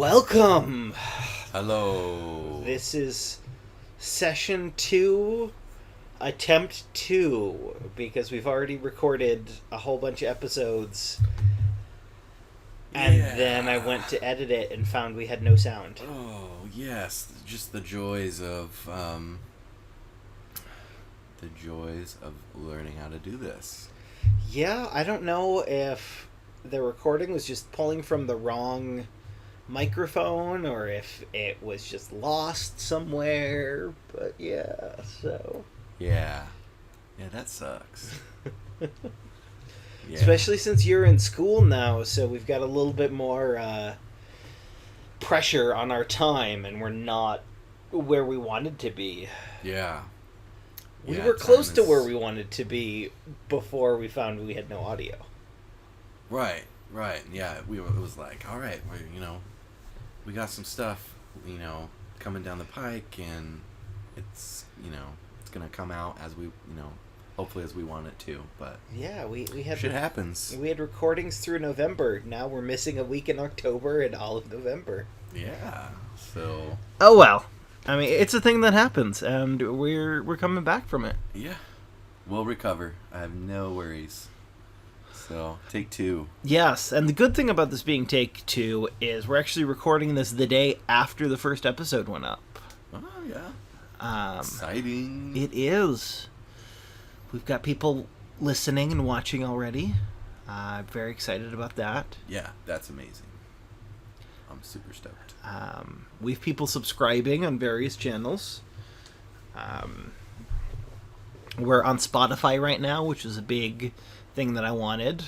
Welcome! Hello. This is session 2, attempt 2, because we've already recorded a whole bunch of episodes, and then I went to edit it and found we had no sound. Oh, yes. Just the joys of learning how to do this. Yeah, I don't know if the recording was just pulling from the wrong microphone or if it was just lost somewhere, but yeah, so... Yeah, that sucks. Yeah. Especially since you're in school now, so we've got a little bit more pressure on our time, and we're not where we wanted to be. Yeah. We were close to where we wanted to be before we found we had no audio. Right. Yeah, it was like, all right, we got some stuff, coming down the pike, and it's going to come out as we, hopefully as we want it to, but yeah, we had shit happens. We had recordings through November. Now we're missing a week in October and all of November. Yeah. So. Oh well. I mean, it's a thing that happens, and we're coming back from it. Yeah. We'll recover. I have no worries. So, take 2. Yes, and the good thing about this being take 2 is we're actually recording this the day after the first episode went up. Oh, yeah. Exciting. It is. We've got people listening and watching already. I'm very excited about that. Yeah, that's amazing. I'm super stoked. We have people subscribing on various channels. We're on Spotify right now, which is a big thing that I wanted.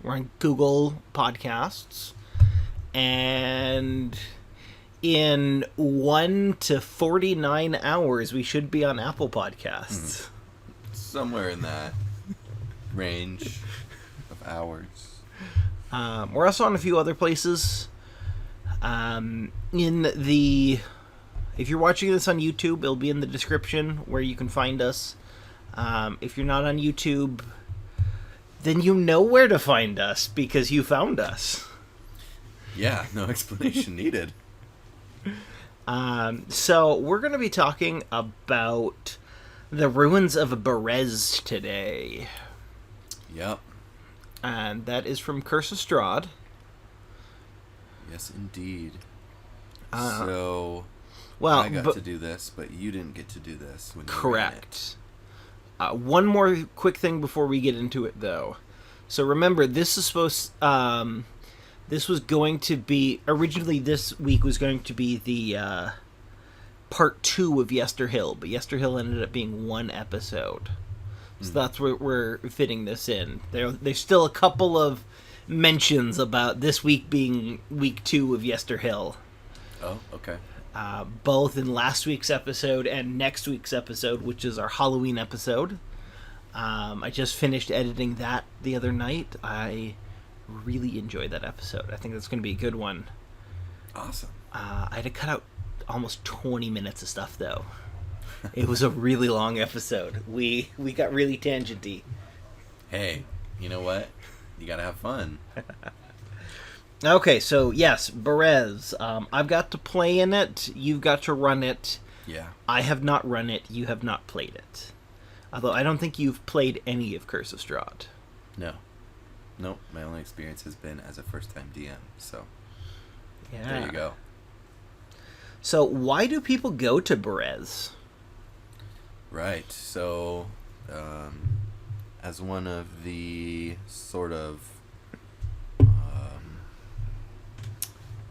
We're on Google Podcasts. And in 1 to 49 hours, we should be on Apple Podcasts. Somewhere in that range of hours. We're also on a few other places. If you're watching this on YouTube, it'll be in the description where you can find us. If you're not on YouTube, then you know where to find us because you found us. Yeah, no explanation needed. So we're going to be talking about the ruins of Berez today. Yep. And that is from Curse of Strahd. Yes, indeed. I got to do this, but you didn't get to do this. When correct. One more quick thing before we get into it, though. So remember, this was going to be... Originally, this week was going to be the part 2 of Yesterhill, but Yesterhill ended up being one episode. So that's where we're fitting this in. There's still a couple of mentions about this week being week 2 of Yesterhill. Oh, okay. Both in last week's episode and next week's episode, which is our Halloween episode. I just finished editing that the other night. I really enjoyed that episode. I think that's going to be a good one. Awesome. I had to cut out almost 20 minutes of stuff, though. It was a really long episode. We got really tangenty. Hey, you know what? You gotta have fun. Okay, so yes, Berez. I've got to play in it. You've got to run it. Yeah. I have not run it. You have not played it. Although I don't think you've played any of Curse of Strahd. No. Nope. My only experience has been as a first-time DM. So yeah. There you go. So why do people go to Berez? Right. So, as one of the sort of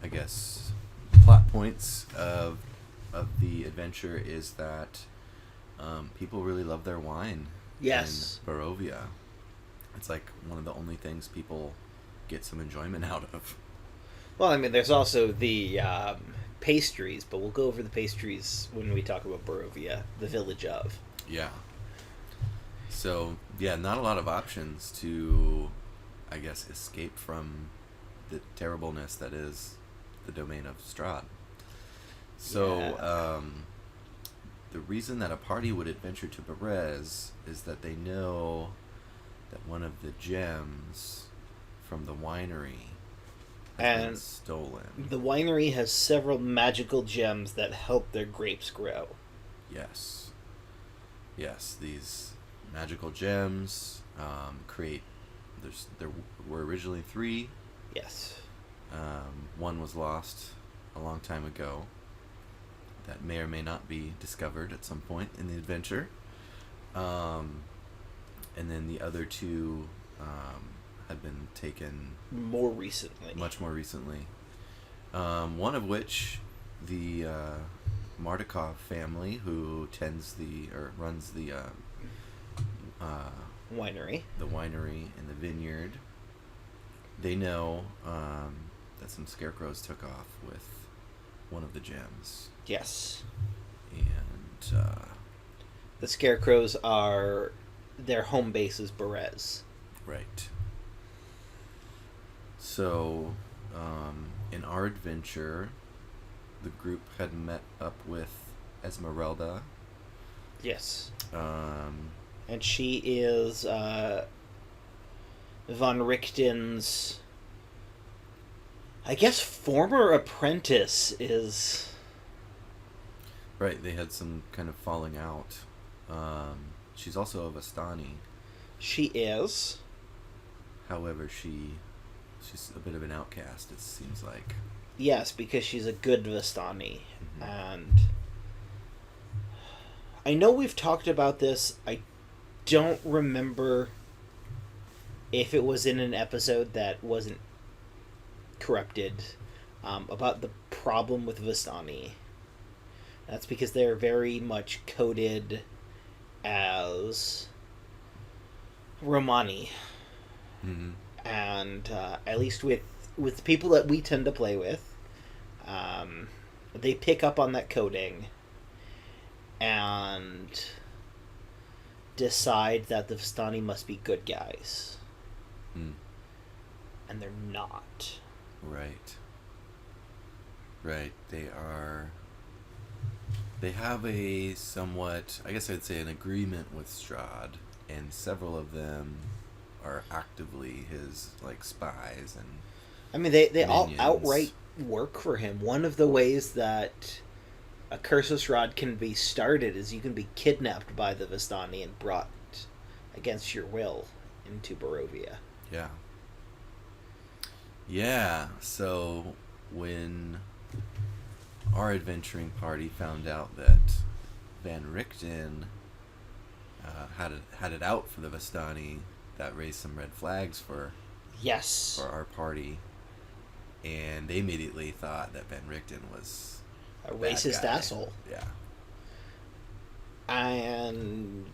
I guess plot points of the adventure is that people really love their wine. Yes. In Barovia. It's like one of the only things people get some enjoyment out of. Well, I mean, there's also the pastries, but we'll go over the pastries when we talk about Barovia, the village of. Yeah. So, yeah, not a lot of options to, I guess, escape from the terribleness that is the domain of Strahd. So, the reason that a party would adventure to Berez is that they know that one of the gems from the winery has been And stolen. the winery has several magical gems that help their grapes grow. Yes. Yes, these magical gems create. There were originally 3. Yes. One was lost a long time ago. That may or may not be discovered at some point in the adventure. And then the other 2 had been taken More recently. much more recently. One of which, the Mardukov family, who runs the Winery. and the vineyard, they know that some scarecrows took off with one of the gems. Yes. And The scarecrows are... Their home base is Berez. right. So, in our adventure, the group had met up with Esmeralda. Yes. And she is Von Richten's, I guess, former apprentice is... Right, they had some kind of falling out. She's also a Vistani. She is. However, she's a bit of an outcast, it seems like. Yes, because she's a good Vistani. Mm-hmm. And I know we've talked about this. I don't remember if it was in an episode that wasn't corrupted, about the problem with Vistani. That's because they're very much coded as Romani. Mm-hmm. And at least with people that we tend to play with, they pick up on that coding and decide that the Vistani must be good guys. Mm. And they're not. Right. Right. They have a somewhat, I guess I'd say, an agreement with Strahd, and several of them are actively his, like, spies and I mean, they all minions. outright work for him. One of the ways that a Cursus Rod can be started is you can be kidnapped by the Vistani and brought against your will into Barovia. Yeah. Yeah, so when our adventuring party found out that Van Richten had it out for the Vistani, that raised some red flags for Yes. our party, and they immediately thought that Van Richten was A bad racist guy. asshole. Yeah. And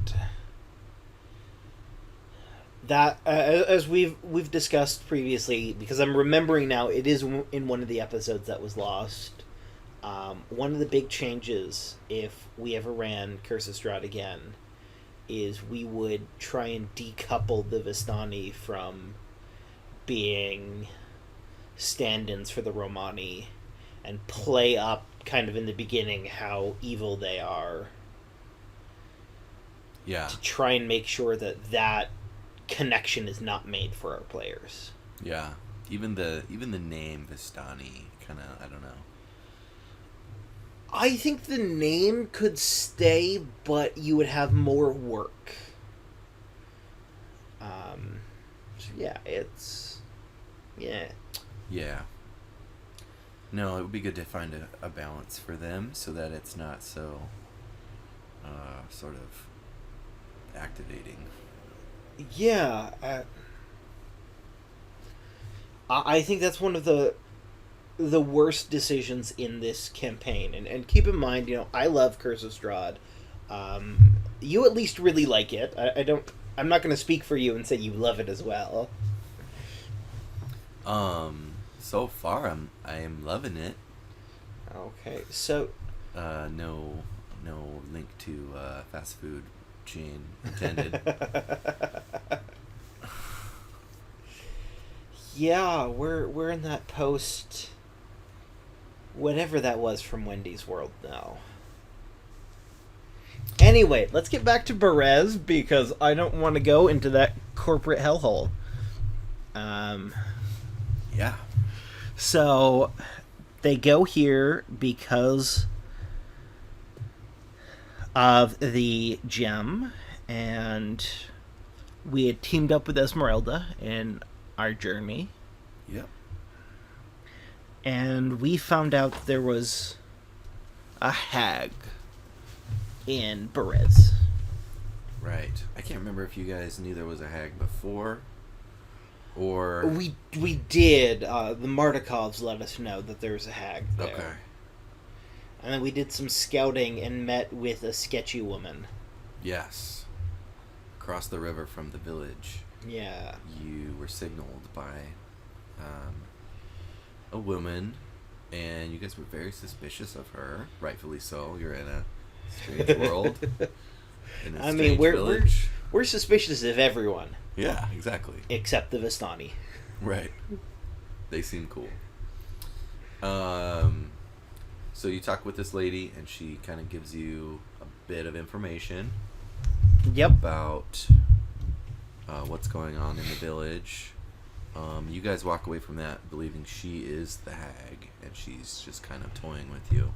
that, as we've discussed previously, because I'm remembering now, it is in one of the episodes that was lost. One of the big changes, if we ever ran Cursus Strahd again, is we would try and decouple the Vistani from being stand-ins for the Romani and play up kind of in the beginning how evil they are, Yeah. to try and make sure that connection is not made for our players. Yeah. Even the name Vistani kind of, I don't know. I think the name could stay, but you would have more work. So yeah, it's... Yeah. Yeah. No, it would be good to find a balance for them so that it's not so sort of activating. Yeah. I think that's one of the worst decisions in this campaign. And keep in mind, I love Curse of Strahd. You at least really like it. I'm not going to speak for you and say you love it as well. So far I am loving it. Okay, so... No link to fast food chain intended. Yeah, we're in that post... whatever that was from Wendy's World now. Anyway, let's get back to Berez, because I don't want to go into that corporate hellhole. Yeah. So they go here because of the gem, and we had teamed up with Esmeralda in our journey, Yep. and we found out there was a hag in Berez. Right. I can't remember if you guys knew there was a hag before, or We did. The Mardikovs let us know that there was a hag there. okay. And then we did some scouting and met with a sketchy woman. Yes. Across the river from the village, Yeah. you were signaled by a woman, and you guys were very suspicious of her. Rightfully so. You're in a strange world. In a I mean, strange village. we're suspicious of everyone Yeah, exactly. except the Vistani. Right. They seem cool. So you talk with this lady, and she kind of gives you a bit of information Yep. about what's going on in the village. You guys walk away from that believing she is the hag, and she's just kind of toying with you.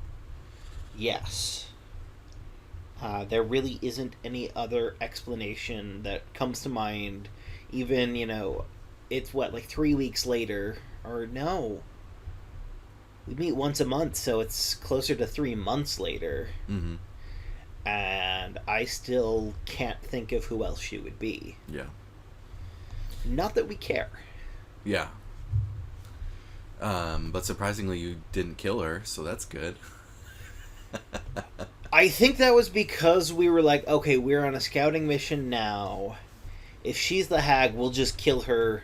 Yes. There really isn't any other explanation that comes to mind. Even, it's like 3 weeks later. Or no. We meet once a month, so it's closer to 3 months later. Mm-hmm. And I still can't think of who else she would be. Yeah. Not that we care. Yeah. But surprisingly, you didn't kill her, so that's good. I think that was because we were like, okay, we're on a scouting mission now. If she's the hag, we'll just kill her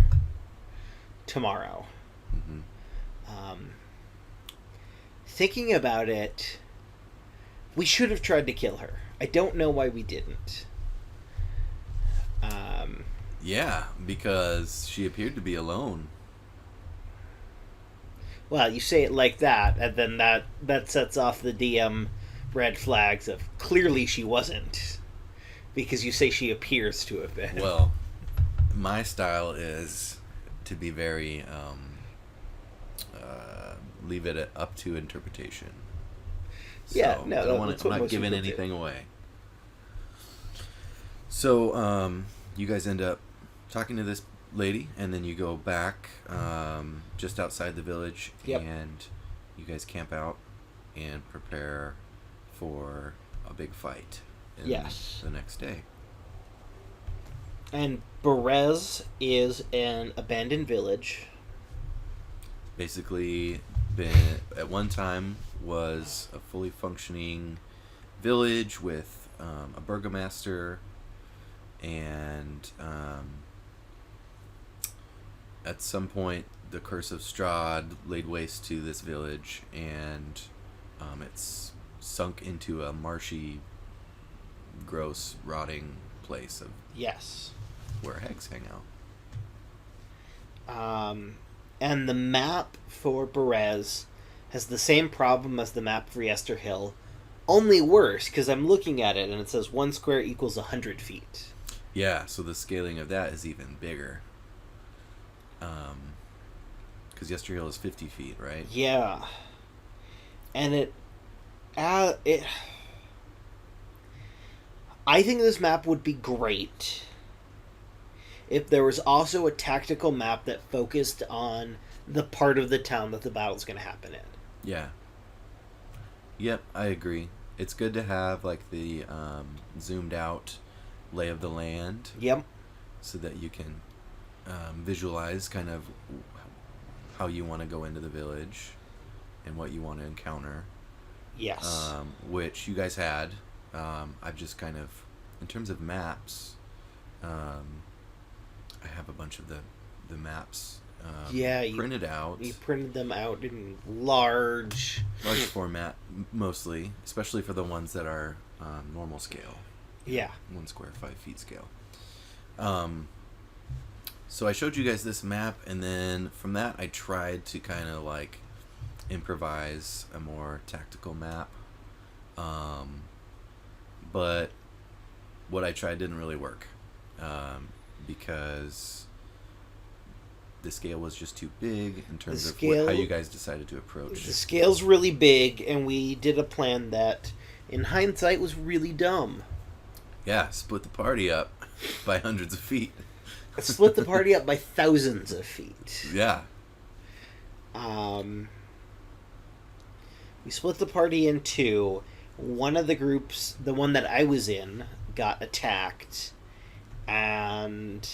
tomorrow. Mm-hmm. Thinking about it, we should have tried to kill her. I don't know why we didn't. Yeah, because she appeared to be alone. Well, you say it like that, and then that sets off the DM red flags of clearly she wasn't. Because you say she appears to have been. Well, my style is to be very leave it up to interpretation. Yeah, So, no, I don't want that's to. I'm what not most giving people do. anything away. So, you guys end up talking to this lady, and then you go back just outside the village, Yep. and you guys camp out and prepare for a big fight. Yes. The next day. And Berez is an abandoned village. Basically, been at one time was a fully functioning village with a burgomaster, and at some point the curse of Strahd laid waste to this village, and it's sunk into a marshy, gross, rotting place of Yes. where hags hang out. And the map for Berez has the same problem as the map for Yester Hill, only worse, because I'm looking at it and it says 1 square equals 100 feet. Yeah, so the scaling of that is even bigger. Because Yester Hill is 50 feet, right? Yeah. And it... I think this map would be great if there was also a tactical map that focused on the part of the town that the battle's going to happen in. Yeah. Yep, I agree. It's good to have like the zoomed out lay of the land, Yep. so that you can visualize kind of how you want to go into the village and what you want to encounter. Yes. Which you guys had. I've just kind of, in terms of maps, I have a bunch of the maps printed out. You printed them out in large Format, mostly, especially for the ones that are normal scale. Yeah. 1 square, 5 feet scale. So I showed you guys this map, and then from that I tried to kind of like improvise a more tactical map. But what I tried didn't really work, because the scale was just too big in terms of how you guys decided to approach? The scale's really big, and we did a plan that, in hindsight, was really dumb. Yeah, split the party up by hundreds of feet. Split the party up by thousands of feet. Yeah. We split the party in two. One of the groups, the one that I was in, got attacked, and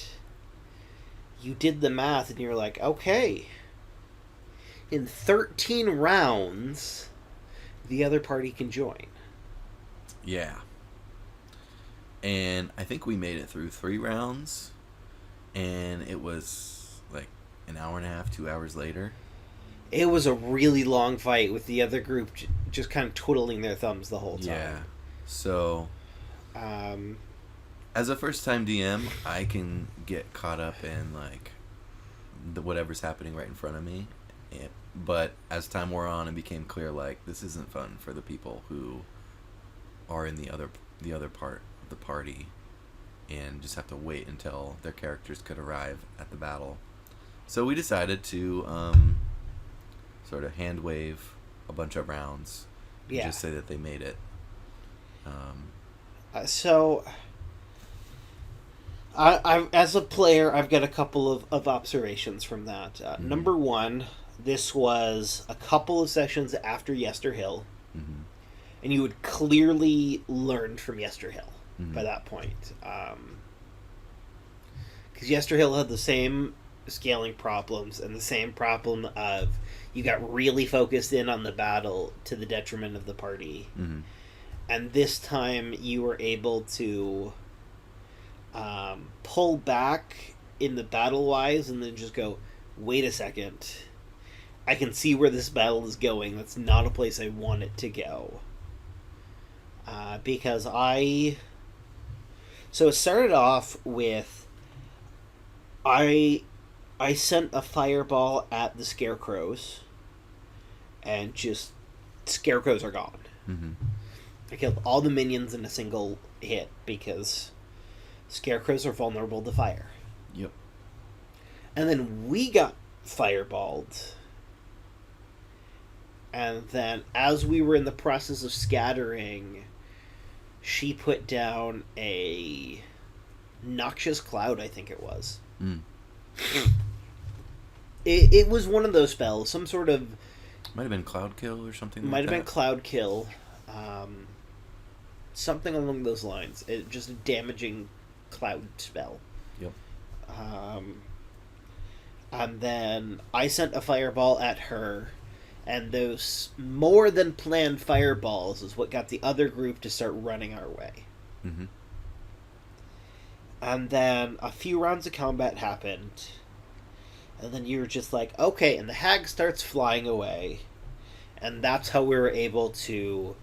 you did the math, and you're like, okay, in 13 rounds, the other party can join. Yeah. And I think we made it through 3 rounds, and it was like an hour and a half, 2 hours later. It was a really long fight with the other group just kind of twiddling their thumbs the whole time. Yeah. So, as a first-time DM, I can get caught up in like whatever's happening right in front of me. But as time wore on, it became clear like this isn't fun for the people who are in the other part of the party, and just have to wait until their characters could arrive at the battle. So we decided to sort of hand wave a bunch of rounds and just say that they made it. So, I as a player, I've got a couple of observations from that. Number one, this was a couple of sessions after Yester Hill, and you had clearly learned from Yester Hill by that point. Because Yester Hill had the same scaling problems and the same problem of you got really focused in on the battle to the detriment of the party. And this time you were able to pull back in the battle-wise and then just go, wait a second. I can see where this battle is going. That's not a place I want it to go. Because So it started off with... I sent a fireball at the scarecrows, and just... Scarecrows are gone. I killed all the minions in a single hit, because scarecrows are vulnerable to fire. Yep. And then we got fireballed. And then, as we were in the process of scattering, she put down a noxious cloud, I think it was. It was one of those spells, some sort of... Might have been Cloud Kill or something like that. Might have been Cloud Kill. Something along those lines. Just a damaging cloud spell. Yep. And then I sent a fireball at her, and those more than planned fireballs is what got the other group to start running our way. And then a few rounds of combat happened, and then you were just like, okay, and the hag starts flying away, and that's how we were able to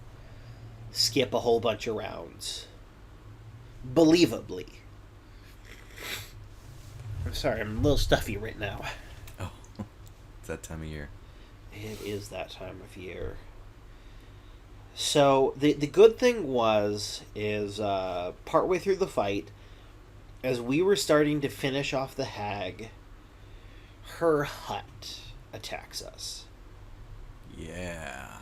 skip a whole bunch of rounds. Believably. I'm sorry, I'm a little stuffy right now. Oh, it's that time of year. It is that time of year. So, the good thing is partway through the fight, as we were starting to finish off the hag, her hut attacks us. Yeah.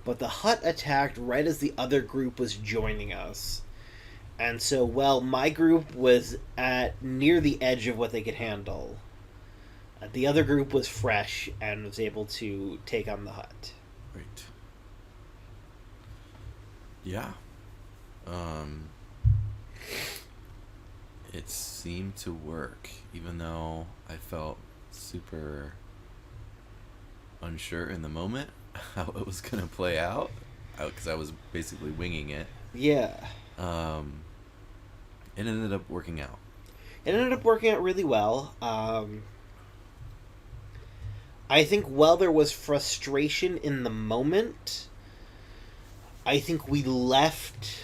But the hut attacked right as the other group was joining us. And so, while my group was at near the edge of what they could handle, the other group was fresh and was able to take on the hut. Right. Yeah. It seemed to work, even though I felt super unsure in the moment how it was going to play out, because I was basically winging it. Yeah. It ended up working out. It ended up working out really well. I think while there was frustration in the moment, I think we left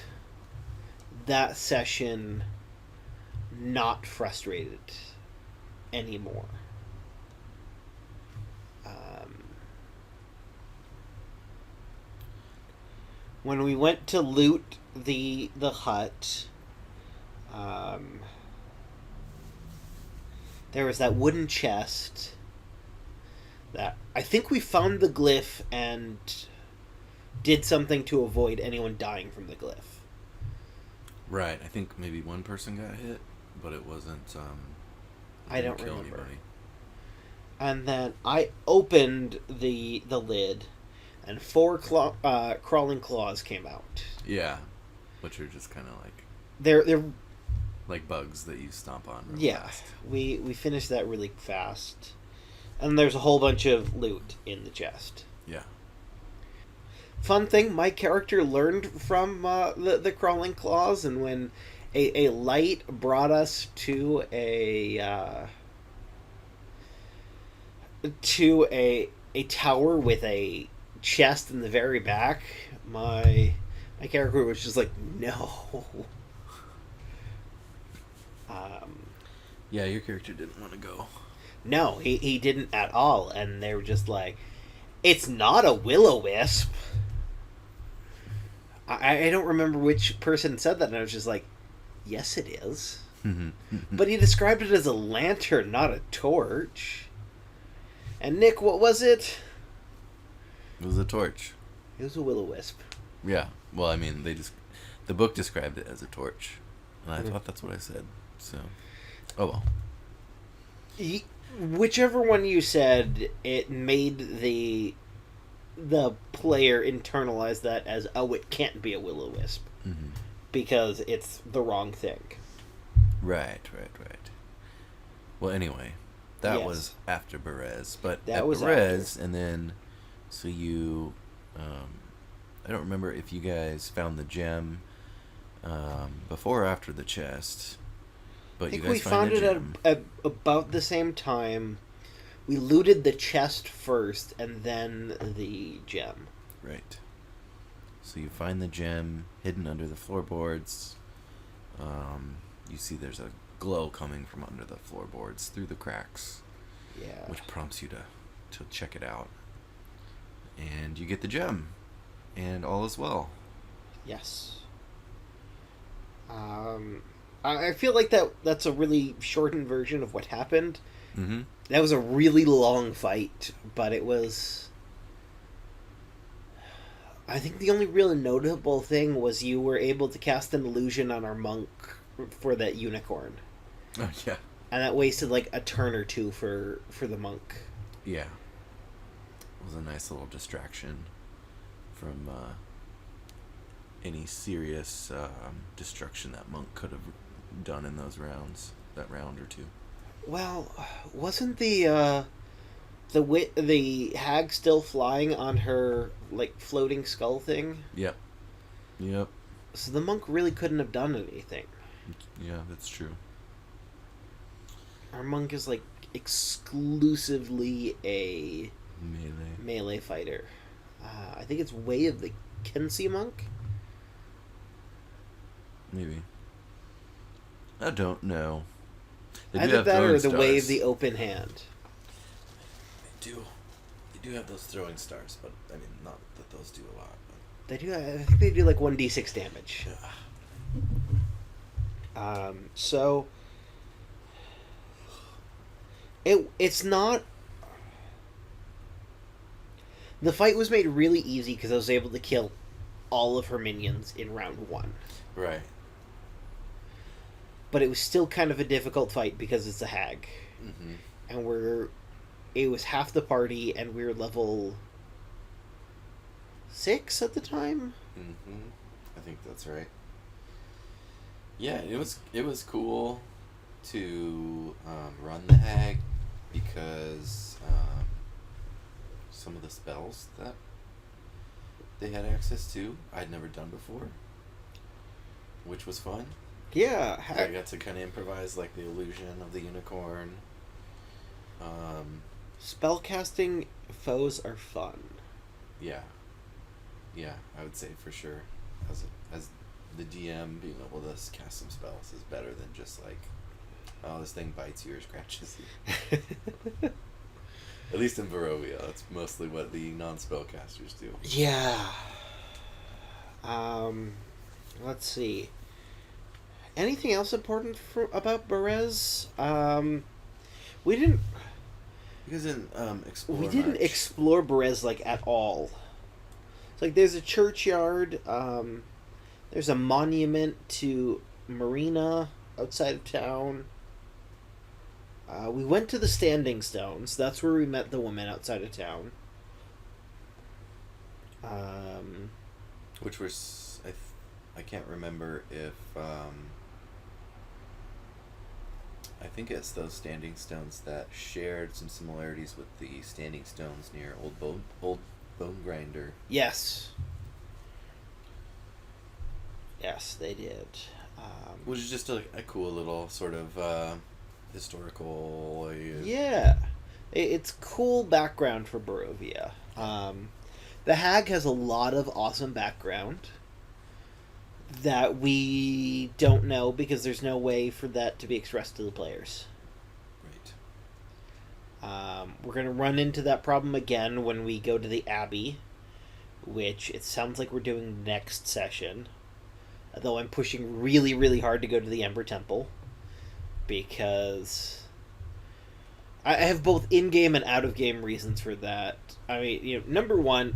that session not frustrated anymore. When we went to loot the hut, there was that wooden chest that I think we found the glyph and did something to avoid anyone dying from the glyph. Right. I think maybe one person got hit, but it wasn't. I don't kill remember. anybody. And then I opened the lid, and four crawling claws came out. Yeah, which are just kind of like They're like bugs that you stomp on. Real fast. we finished that really fast, and there's a whole bunch of loot in the chest. Yeah. Fun thing, my character learned from the crawling claws, and when a light brought us to a tower with a chest in the very back, my character was just like, no. Yeah, your character didn't want to go. No, he didn't at all, and they were just like, it's not a will-o-wisp. I don't remember which person said that, and I was just like, yes, it is. But he described it as a lantern, not a torch. And Nick, what was it? It was a torch. It was a will-o-wisp. Yeah. Well, I mean, the book described it as a torch, and I thought that's what I said. So, oh well. Whichever one you said, it made the player internalize that as, oh, it can't be a will-o-wisp. Mm-hmm. Because it's the wrong thing. Right. Well, anyway, that Yes. was after Berez, but That at was Berez, and then so you, I don't remember if you guys found the gem before or after the chest, but I think you guys we found the it gem. at about the same time. We looted the chest first, and then the gem. Right. So you find the gem hidden under the floorboards. You see there's a glow coming from under the floorboards through the cracks. Yeah. Which prompts you to check it out. And you get the gem. And all is well. Yes. I feel like that's a really shortened version of what happened. Mm-hmm. That was a really long fight, but it was... I think the only really notable thing was you were able to cast an illusion on our monk for that unicorn. Oh, yeah. And that wasted like a turn or two for the monk. Yeah. It was a nice little distraction from any serious destruction that monk could have done in those rounds, that round or two. Well, wasn't the hag still flying on her like floating skull thing? Yep. So the monk really couldn't have done anything. Yeah, that's true. Our monk is like exclusively a melee fighter. I think it's Way of the Kensi monk. Maybe. I don't know. Either that or the Way of the Open Hand. They do have those throwing stars, but I mean, not that those do a lot. But... They do. I think they do like 1d6 damage. So it's not. The fight was made really easy because I was able to kill all of her minions in round 1. Right. But it was still kind of a difficult fight because it's a hag. Mm-hmm. And it was half the party, and we were level 6 at the time. Mm-hmm. I think that's right. Yeah, it was cool to run the hag because some of the spells that they had access to I'd never done before, which was fun. Yeah, I got to kind of improvise like the illusion of the unicorn. Spellcasting foes are fun. Yeah, I would say for sure. As the DM, being able to cast some spells is better than just like, oh, this thing bites you or scratches you. At least in Barovia, that's mostly what the non-spellcasters do. Yeah. Let's see. Anything else important about Berez? We didn't. You guys didn't explore We didn't much. explore Berez like at all. It's like there's a churchyard. There's a monument to Marina outside of town. We went to the Standing Stones. That's where we met the woman outside of town. Which was I can't remember if I think it's those standing stones that shared some similarities with the standing stones near Old Bone Grinder. Yes. Yes, they did. Which is just a cool little sort of historical. Yeah. It's cool background for Barovia. The Hag has a lot of awesome background that we don't know because there's no way for that to be expressed to the players. Right. We're going to run into that problem again when we go to the Abbey, which it sounds like we're doing next session. Although I'm pushing really, really hard to go to the Ember Temple because I have both in-game and out-of-game reasons for that. I mean, number one,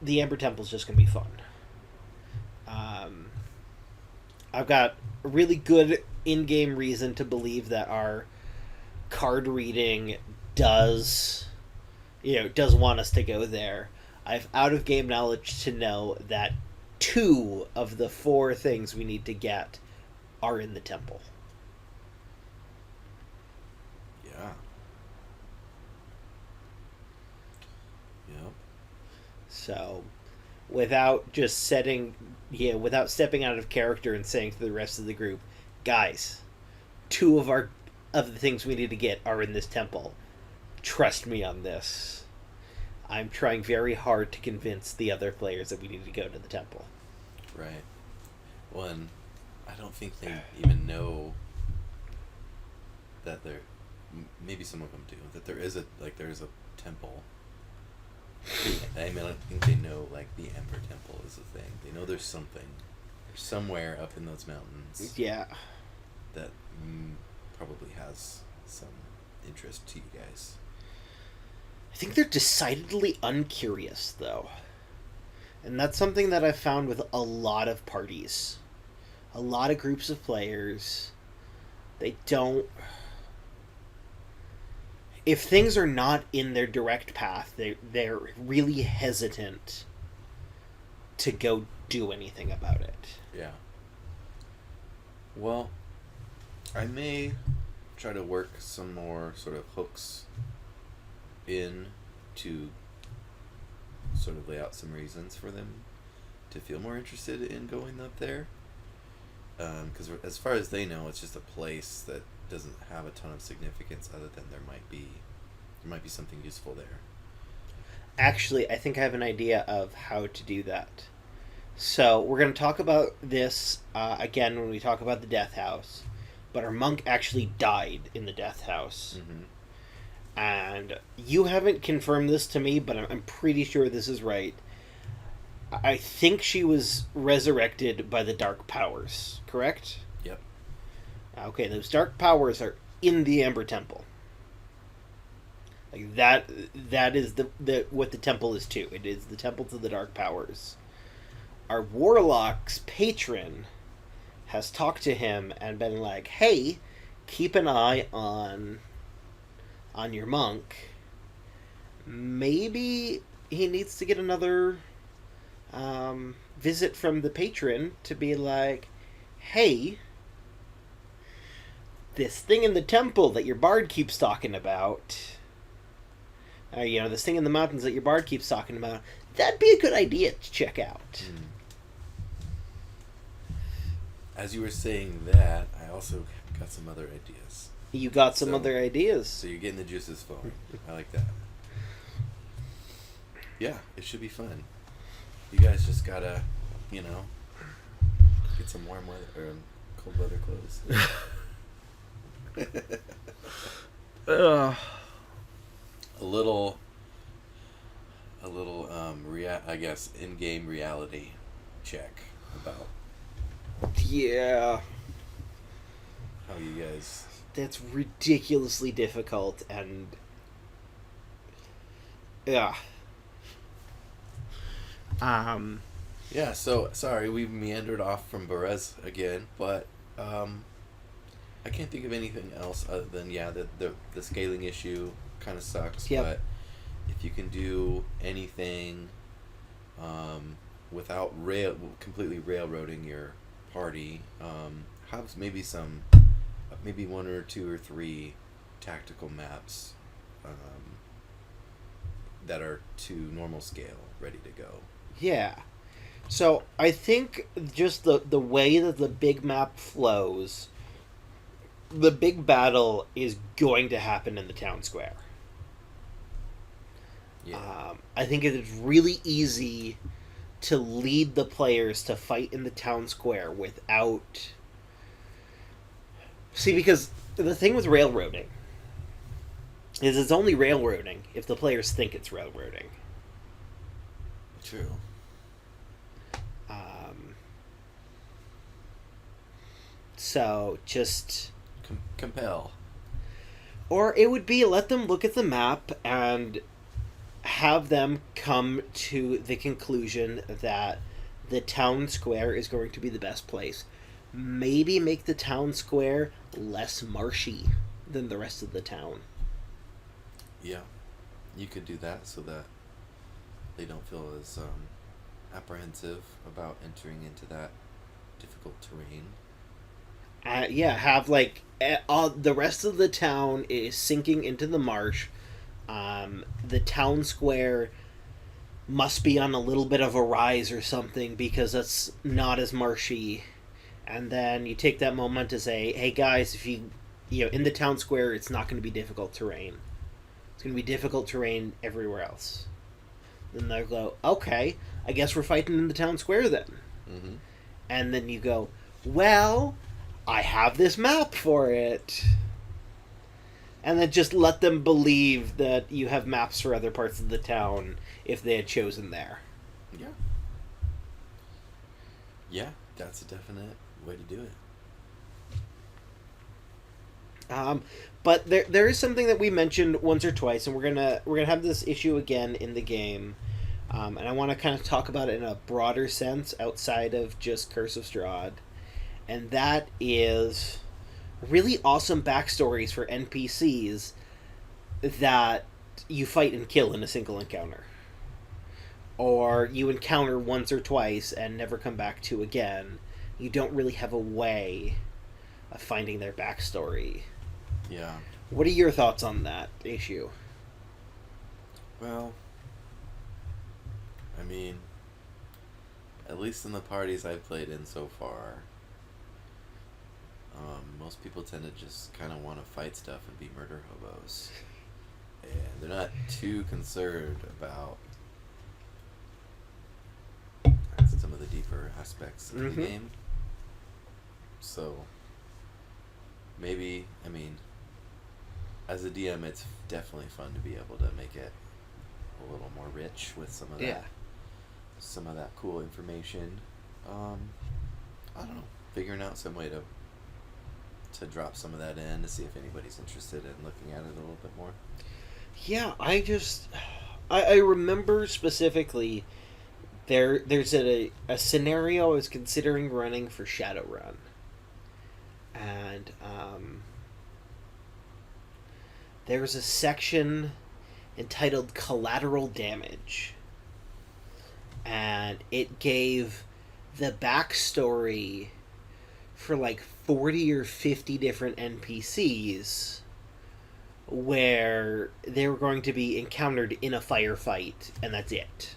the Ember Temple is just going to be fun. I've got a really good in-game reason to believe that our card reading does want us to go there. I have out-of-game knowledge to know that 2 of the 4 things we need to get are in the temple. Yeah. Yep. So, without stepping out of character and saying to the rest of the group, guys, 2 of the things we need to get are in this temple. Trust me on this. I'm trying very hard to convince the other players that we need to go to the temple. Right. Well, and I don't think they even know that maybe some of them do, that there is a temple. I mean, I don't think they know, like, the Ember Temple is a thing. They know there's something. There's somewhere up in those mountains. Yeah. That probably has some interest to you guys. I think they're decidedly uncurious, though. And that's something that I've found with a lot of parties. A lot of groups of players. They don't... If things are not in their direct path, they're really hesitant to go do anything about it. Yeah. Well, I may try to work some more sort of hooks in to sort of lay out some reasons for them to feel more interested in going up there. Because as far as they know, it's just a place that doesn't have a ton of significance other than there might be something useful there. Actually, I think I have an idea of how to do that. So, we're going to talk about this again when we talk about the Death House. But our monk actually died in the Death House. Mm-hmm. And you haven't confirmed this to me, but I'm pretty sure this is right. I think she was resurrected by the Dark Powers, correct? Yep. Okay, those Dark Powers are in the Ember Temple. Like that is the what the temple is to. It is the temple to the Dark Powers. Our warlock's patron has talked to him and been like, "Hey, keep an eye on your monk. Maybe he needs to get another visit from the patron to be like, hey, this thing in the temple that your bard keeps talking about, this thing in the mountains that your bard keeps talking about, that'd be a good idea to check out." As you were saying that, I also got some other ideas. You got some other ideas. So you're getting the juices flowing. I like that. Yeah, it should be fun. You guys just gotta, get some warm weather or cold weather clothes. A little, I guess, in-game reality check about Yeah. how you guys that's ridiculously difficult, and yeah. Um, Yeah, so sorry we meandered off from Berez again, but I can't think of anything else other than the scaling issue kind of sucks. Yep. But if you can do anything without completely railroading your party, have maybe one or two or three tactical maps that are to normal scale ready to go. yeah. So I think just the way that the big map flows, the big battle is going to happen in the town square. Yeah. I think it is really easy to lead the players to fight in the town square without. See, because the thing with railroading is it's only railroading if the players think it's railroading. True. So just. Compel. Or it would be let them look at the map and have them come to the conclusion that the town square is going to be the best place. Maybe make the town square less marshy than the rest of the town. Yeah, you could do that so that they don't feel as apprehensive about entering into that difficult terrain. Yeah, have like the rest of the town is sinking into the marsh. The town square must be on a little bit of a rise or something because it's not as marshy. And then you take that moment to say, "Hey guys, if you in the town square, it's not going to be difficult terrain. It's going to be difficult terrain everywhere else." Then they'll go, "Okay, I guess we're fighting in the town square then." Mm-hmm. And then you go, "Well, I have this map for it." And then just let them believe that you have maps for other parts of the town if they had chosen there. Yeah. Yeah, that's a definite way to do it. But there is something that we mentioned once or twice, and we're gonna have this issue again in the game, and I want to kind of talk about it in a broader sense outside of just Curse of Strahd, and that is really awesome backstories for NPCs that you fight and kill in a single encounter. Or you encounter once or twice and never come back to again. You don't really have a way of finding their backstory. Yeah. What are your thoughts on that issue? Well, I mean, at least in the parties I've played in so far, most people tend to just kind of want to fight stuff and be murder hobos. And they're not too concerned about some of the deeper aspects of the game. So, maybe, I mean, as a DM, it's definitely fun to be able to make it a little more rich with some of that cool information. I don't know, figuring out some way to drop some of that in to see if anybody's interested in looking at it a little bit more. Yeah, I remember specifically there's a scenario I was considering running for Shadowrun. And there's a section entitled Collateral Damage. And it gave the backstory for like 40 or 50 different NPCs where they were going to be encountered in a firefight, and that's it.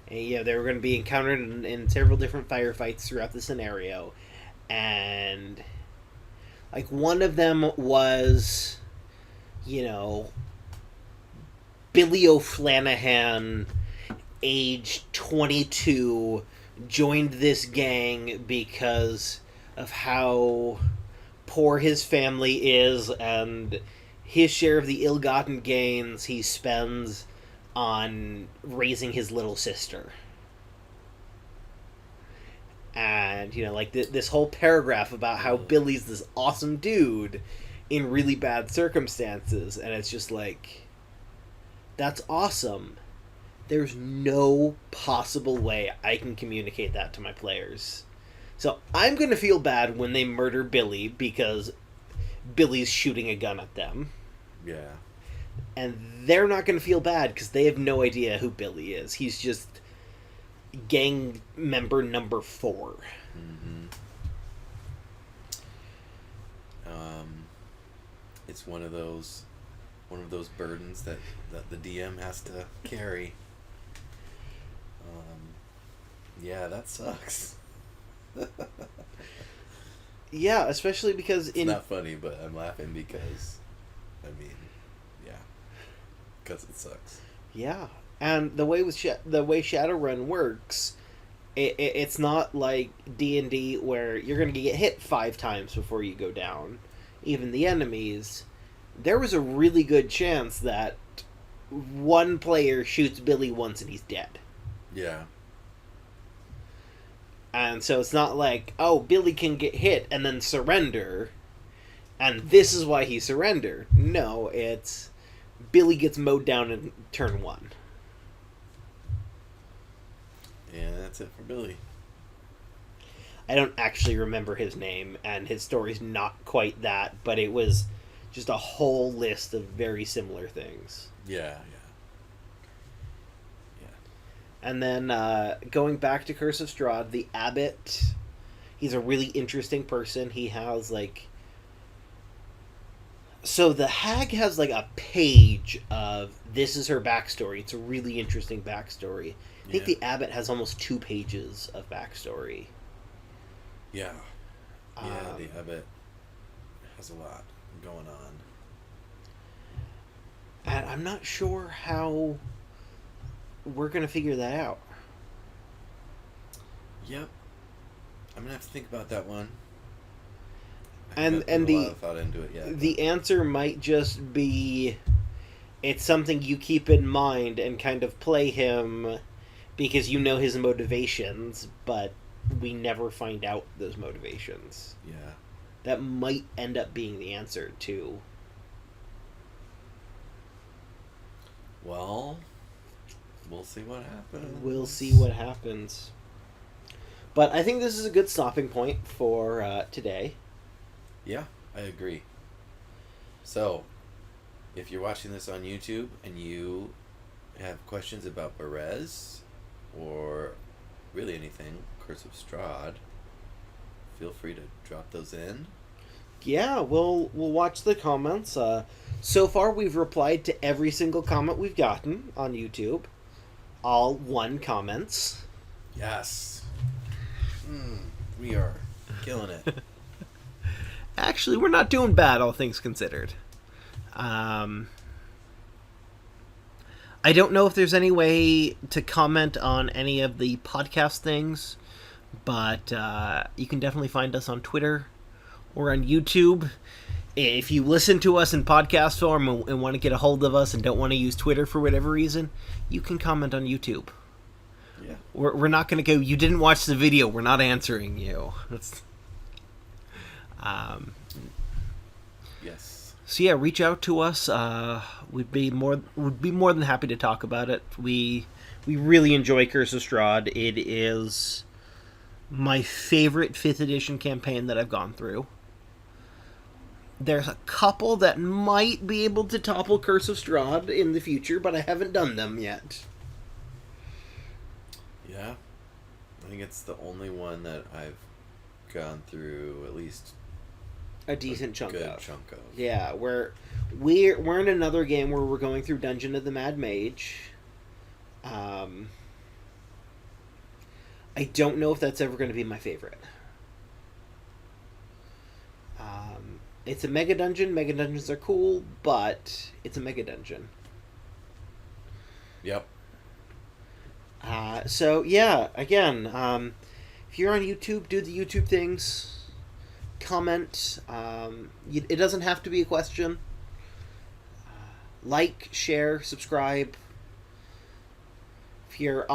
And, they were going to be encountered in several different firefights throughout the scenario. And, like, one of them was, Billy O'Flanahan, age 22, joined this gang because of how poor his family is and his share of the ill-gotten gains he spends on raising his little sister. And, like this whole paragraph about how Billy's this awesome dude in really bad circumstances. And it's just like, that's awesome. There's no possible way I can communicate that to my players. So I'm going to feel bad when they murder Billy because Billy's shooting a gun at them. Yeah. And they're not going to feel bad because they have no idea who Billy is. He's just gang member number 4. Mm-hmm. It's one of those burdens that the DM has to carry. Yeah, that sucks. Yeah, especially because it's not funny, but I'm laughing because, yeah, because it sucks. Yeah, and the way Shadowrun works, it's not like D&D where you're going to get hit 5 times before you go down. Even the enemies, there was a really good chance that one player shoots Billy once and he's dead. Yeah. And so it's not like, oh, Billy can get hit and then surrender, and this is why he surrendered. No, it's Billy gets mowed down in turn 1. And that's it for Billy. I don't actually remember his name, and his story's not quite that, but it was just a whole list of very similar things. Yeah. And then going back to Curse of Strahd, the abbot, he's a really interesting person. He has so the hag has a page of this is her backstory. It's a really interesting backstory. I think the abbot has almost 2 pages of backstory. Yeah. The abbot has a lot going on. And I'm not sure how we're going to figure that out. Yep. I'm going to have to think about that one. And a lot of thought into it yet. The answer might just be it's something you keep in mind and kind of play him because you know his motivations, but we never find out those motivations. Yeah. That might end up being the answer, too. Well, we'll see what happens. But I think this is a good stopping point for today. Yeah, I agree. So, if you're watching this on YouTube and you have questions about Berez or really anything Curse of Strahd, feel free to drop those in. Yeah, we'll watch the comments. So far, we've replied to every single comment we've gotten on YouTube. All 1 comments. Yes. We are killing it. Actually, we're not doing bad, all things considered. I don't know if there's any way to comment on any of the podcast things, but you can definitely find us on Twitter or on YouTube. If you listen to us in podcast form and want to get a hold of us and don't want to use Twitter for whatever reason, you can comment on YouTube. Yeah. We're not going to go, you didn't watch the video, we're not answering you. Yes. So yeah, reach out to us. We'd be more than happy to talk about it. We really enjoy Curse of Strahd. It is my favorite 5th edition campaign that I've gone through. There's a couple that might be able to topple Curse of Strahd in the future, but I haven't done them yet. Yeah. I think it's the only one that I've gone through at least a decent chunk of. Yeah, we're in another game where we're going through Dungeon of the Mad Mage. I don't know if that's ever going to be my favorite. It's a mega dungeon. Mega dungeons are cool, but it's a mega dungeon. Yep. So yeah, again, if you're on YouTube, do the YouTube things. Comment. It doesn't have to be a question. Like, share, subscribe. If you're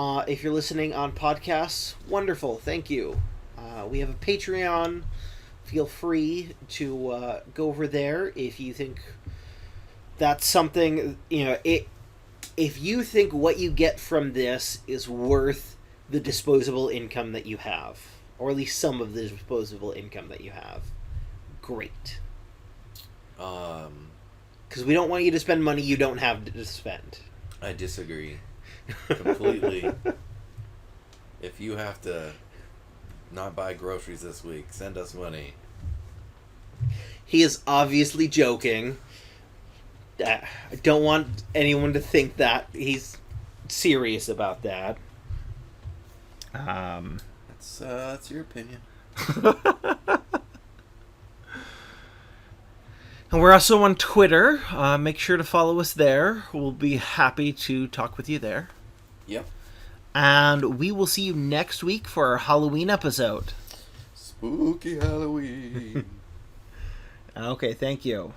listening on podcasts, wonderful. Thank you. we have a Patreon. Feel free to go over there if you think that's something, if you think what you get from this is worth the disposable income that you have, or at least some of the disposable income that you have, great. Because we don't want you to spend money you don't have to spend. I disagree completely. If you have to not buy groceries this week, send us money. He is obviously joking. I don't want anyone to think that he's serious about that. That's your opinion. And we're also on Twitter. Make sure to follow us there. We'll be happy to talk with you there. Yep. And we will see you next week for our Halloween episode. Spooky Halloween. Okay, thank you.